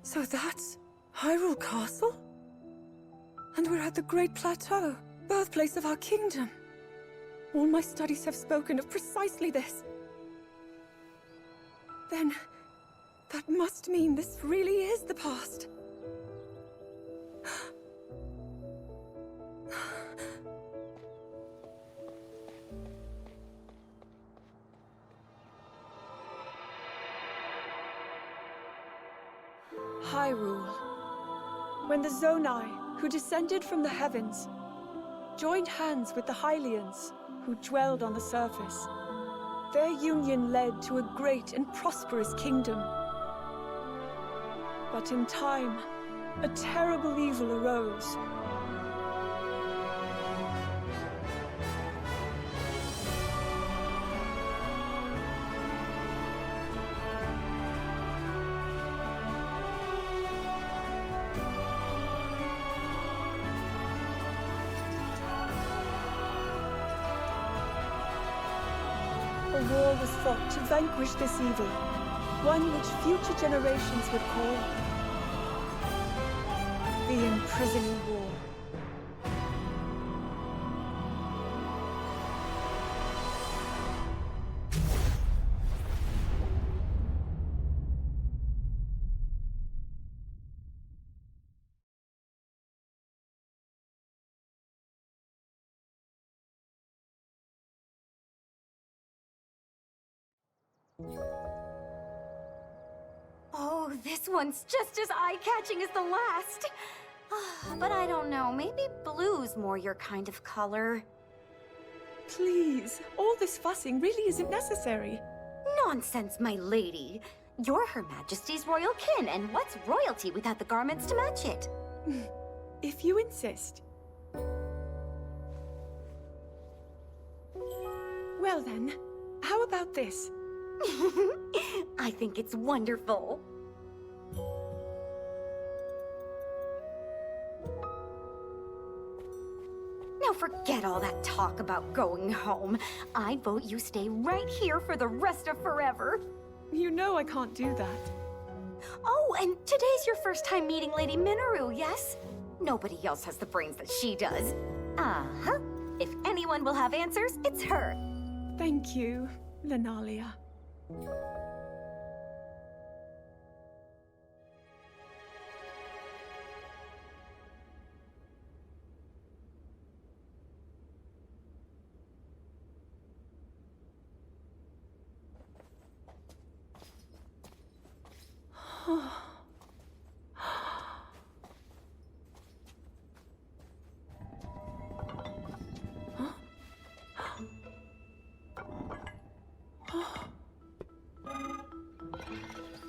So that's Hyrule Castle? And we're at the Great Plateau, birthplace of our kingdom. All my studies have spoken of precisely this. Then, that must mean this really is the past. Hyrule. When the Zonai, who descended from the heavens, joined hands with the Hylians, who dwelled on the surface, their union led to a great and prosperous kingdom. But in time, a terrible evil arose. A war was fought to vanquish this evil, one which future generations would call the Imprisoning War. Oh, this one's just as eye-catching as the last. But I don't know, maybe blue's more your kind of color. Please, all this fussing really isn't necessary. Nonsense, my lady. You're Her Majesty's royal kin, and what's royalty without the garments to match it? If you insist. Well then, how about this? I think it's wonderful. Now forget all that talk about going home. I vote you stay right here for the rest of forever. You know I can't do that. Oh, and today's your first time meeting Lady Mineru, yes? Nobody else has the brains that she does. Uh-huh. If anyone will have answers, it's her. Thank you, Lenalia.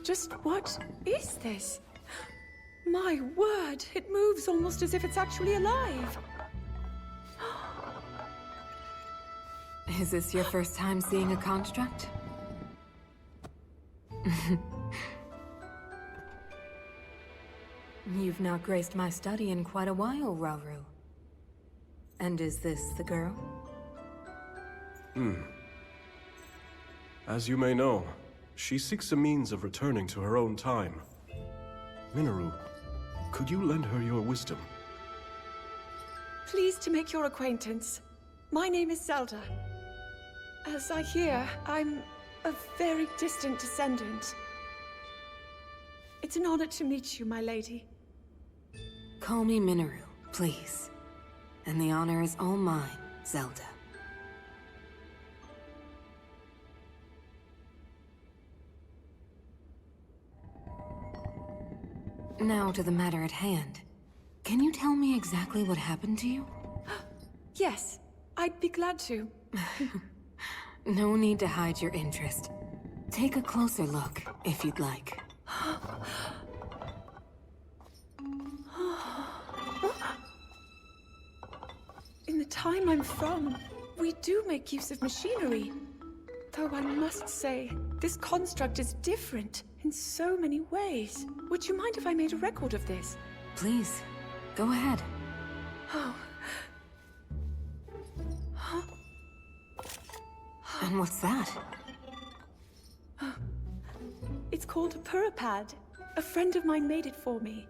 Just what is this? My word, it moves almost as if it's actually alive. Is this your first time seeing a construct? You've not graced my study in quite a while, Rauru. And is this the girl? As you may know, she seeks a means of returning to her own time. Mineru, could you lend her your wisdom? Pleased to make your acquaintance. My name is Zelda. As I hear, I'm a very distant descendant. It's an honor to meet you, my lady. Call me Mineru, please. And the honor is all mine, Zelda. Now to the matter at hand. Can you tell me exactly what happened to you? Yes, I'd be glad to. No need to hide your interest. Take a closer look, if you'd like. In the time I'm from, we do make use of machinery. Though I must say, this construct is different in so many ways. Would you mind if I made a record of this? Please, go ahead. Oh. Huh? And what's that? It's called a puripad. A friend of mine made it for me.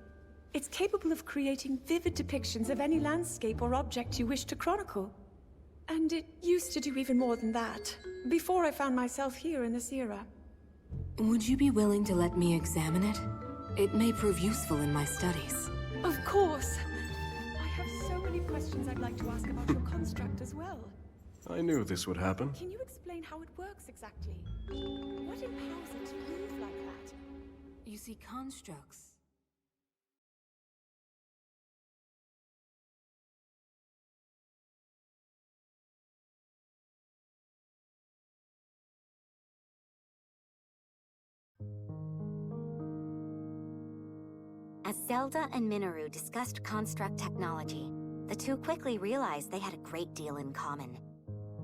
It's capable of creating vivid depictions of any landscape or object you wish to chronicle. And it used to do even more than that, before I found myself here in this era. Would you be willing to let me examine it? It may prove useful in my studies. Of course! I have so many questions I'd like to ask about your construct as well. I knew this would happen. Can you explain how it works exactly? What empowers it to move like that? You see, constructs... As Zelda and Mineru discussed construct technology, the two quickly realized they had a great deal in common.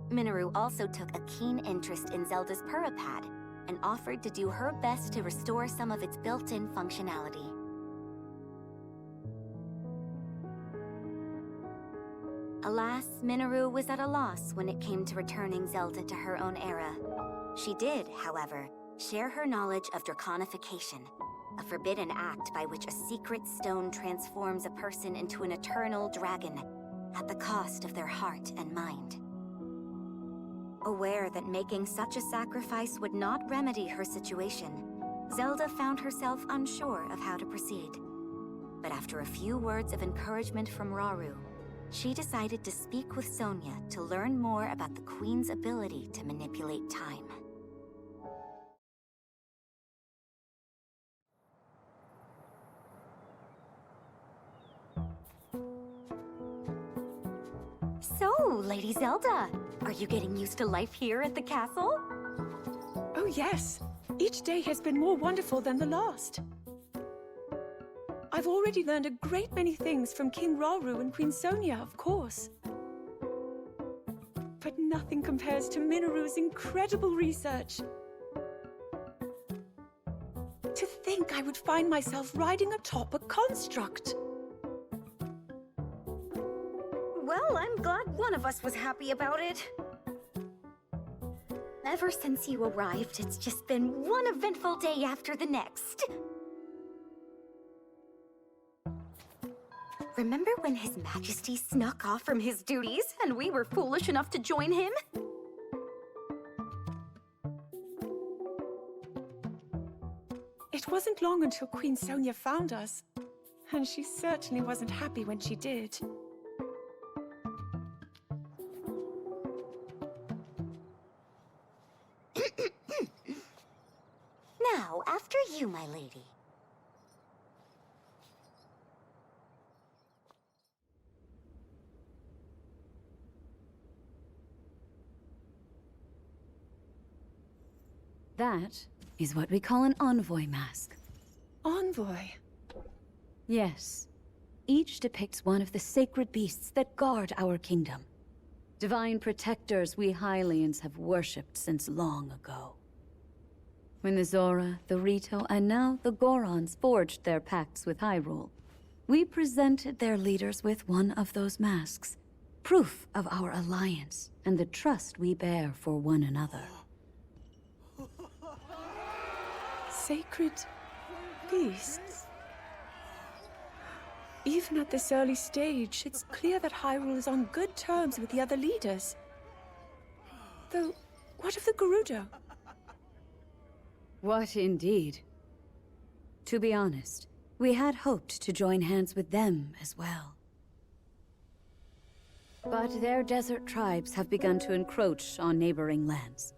Mineru also took a keen interest in Zelda's Purapad and offered to do her best to restore some of its built-in functionality. Alas, Mineru was at a loss when it came to returning Zelda to her own era. She did, however, share her knowledge of draconification, a forbidden act by which a secret stone transforms a person into an eternal dragon at the cost of their heart and mind. Aware that making such a sacrifice would not remedy her situation, Zelda found herself unsure of how to proceed. But after a few words of encouragement from Rauru, she decided to speak with Sonia to learn more about the Queen's ability to manipulate time. So, Lady Zelda, are you getting used to life here at the castle? Oh yes, each day has been more wonderful than the last. I've already learned a great many things from King Rauru and Queen Sonia, of course. But nothing compares to Mineru's incredible research. To think I would find myself riding atop a construct. Well, I'm glad one of us was happy about it. Ever since you arrived, it's just been one eventful day after the next. Remember when His Majesty snuck off from his duties and we were foolish enough to join him? It wasn't long until Queen Sonia found us, and she certainly wasn't happy when she did. Now, after you, my lady. That is what we call an envoy mask. Envoy? Yes. Each depicts one of the sacred beasts that guard our kingdom. Divine protectors we Hylians have worshipped since long ago. When the Zora, the Rito, and now the Gorons forged their pacts with Hyrule, we presented their leaders with one of those masks, proof of our alliance and the trust we bear for one another. Sacred beasts? Even at this early stage, it's clear that Hyrule is on good terms with the other leaders. Though, what of the Gerudo? What indeed? To be honest, we had hoped to join hands with them as well. But their desert tribes have begun to encroach on neighboring lands,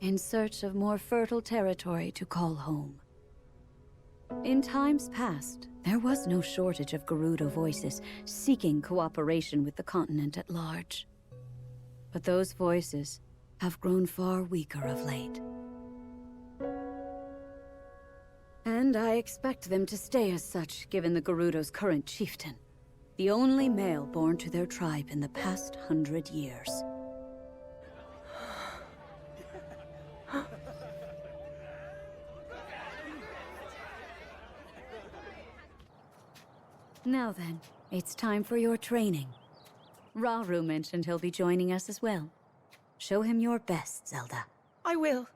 in search of more fertile territory to call home. In times past, there was no shortage of Gerudo voices seeking cooperation with the continent at large. But those voices have grown far weaker of late. And I expect them to stay as such, given the Gerudo's current chieftain, the only male born to their tribe in the past 100 years. Now then, it's time for your training. Rauru mentioned he'll be joining us as well. Show him your best, Zelda. I will.